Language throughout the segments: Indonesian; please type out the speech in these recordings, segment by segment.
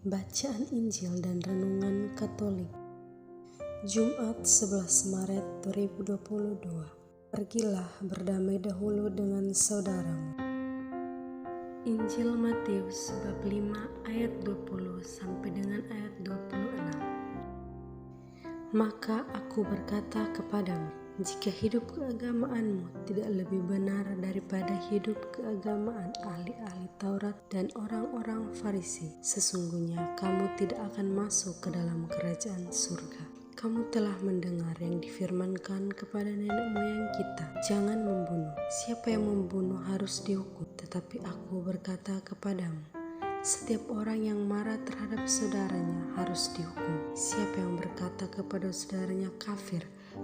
Bacaan Injil dan Renungan Katolik Jumat 11 Maret 2022. Pergilah berdamai dahulu dengan saudaramu. Injil Matius bab 5 ayat 20 sampai dengan ayat 26. Maka aku berkata kepadamu, jika hidup keagamaanmu tidak lebih benar daripada hidup keagamaan ahli-ahli Taurat dan orang-orang Farisi, sesungguhnya kamu tidak akan masuk ke dalam kerajaan surga. Kamu telah mendengar yang difirmankan kepada nenek moyang kita, jangan membunuh. Siapa yang membunuh harus dihukum. Tetapi aku berkata kepadamu, setiap orang yang marah terhadap saudaranya harus dihukum. Siapa yang berkata kepada saudaranya kafir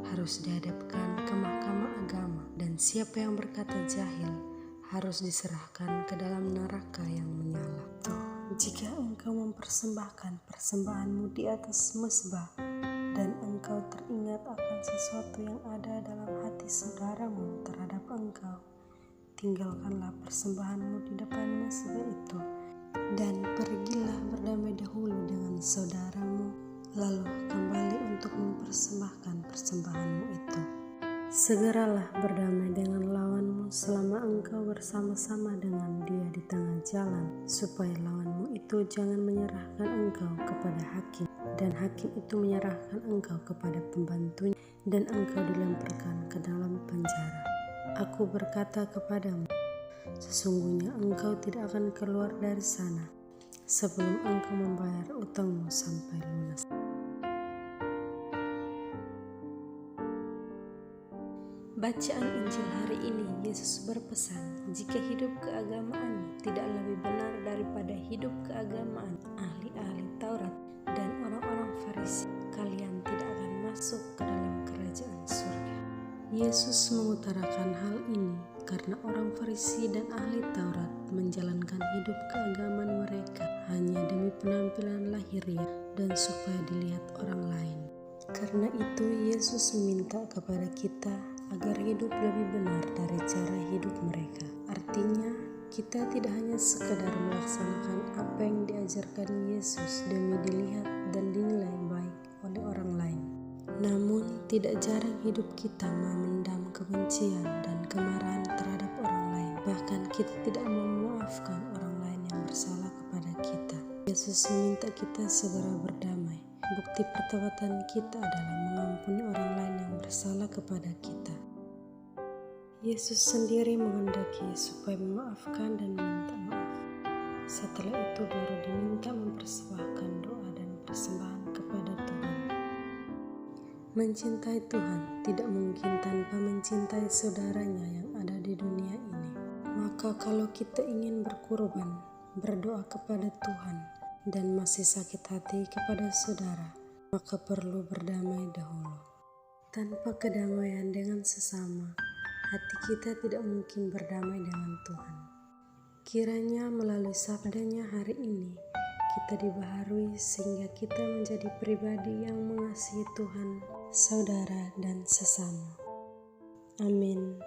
harus dihadapkan ke mahkamah agama, dan siapa yang berkata jahil harus diserahkan ke dalam neraka yang menyala. Jika engkau mempersembahkan persembahanmu di atas mezbah, dan engkau teringat akan sesuatu yang ada dalam hati saudaramu terhadap engkau, tinggalkanlah persembahanmu di depan mezbah itu, dan pergilah berdamai dahulu dengan saudaramu, lalu kembali untuk mempersembahkan persembahanmu itu. Segeralah berdamai dengan lawanmu selama engkau bersama-sama dengan dia di tengah jalan, supaya lawanmu itu jangan menyerahkan engkau kepada hakim, dan hakim itu menyerahkan engkau kepada pembantunya, dan engkau dilemparkan ke dalam penjara. Aku berkata kepadamu, sesungguhnya engkau tidak akan keluar dari sana sebelum engkau membayar utangmu sampai lunas. Bacaan Injil hari ini, Yesus berpesan, jika hidup keagamaanmu tidak lebih benar daripada hidup keagamaan ahli-ahli Taurat dan orang-orang Farisi, kalian tidak akan masuk ke dalam kerajaan surga. Yesus mengutarakan hal ini karena orang Farisi dan ahli Taurat menjalankan hidup keagamaan mereka hanya demi penampilan lahiriah dan supaya dilihat orang lain. Karena itu Yesus meminta kepada kita agar hidup lebih benar dari cara hidup mereka. Artinya, kita tidak hanya sekadar melaksanakan apa yang diajarkan Yesus demi dilihat dan dinilai baik oleh orang lain. Namun, tidak jarang hidup kita memendam kebencian dan kemarahan terhadap orang lain. Bahkan kita tidak mau memaafkan orang lain yang bersalah kepada kita. Yesus meminta kita segera berdamai. Bukti pertobatan kita adalah mengampuni orang lain yang bersalah kepada kita. Yesus sendiri menghendaki supaya memaafkan dan meminta maaf. Setelah itu baru diminta mempersembahkan doa dan persembahan kepada Tuhan. Mencintai Tuhan tidak mungkin tanpa mencintai saudaranya yang ada di dunia ini. Maka kalau kita ingin berkurban, berdoa kepada Tuhan, dan masih sakit hati kepada saudara, maka perlu berdamai dahulu. Tanpa kedamaian dengan sesama, hati kita tidak mungkin berdamai dengan Tuhan. Kiranya melalui sabdanya hari ini, kita dibaharui sehingga kita menjadi pribadi yang mengasihi Tuhan, saudara, dan sesama. Amin.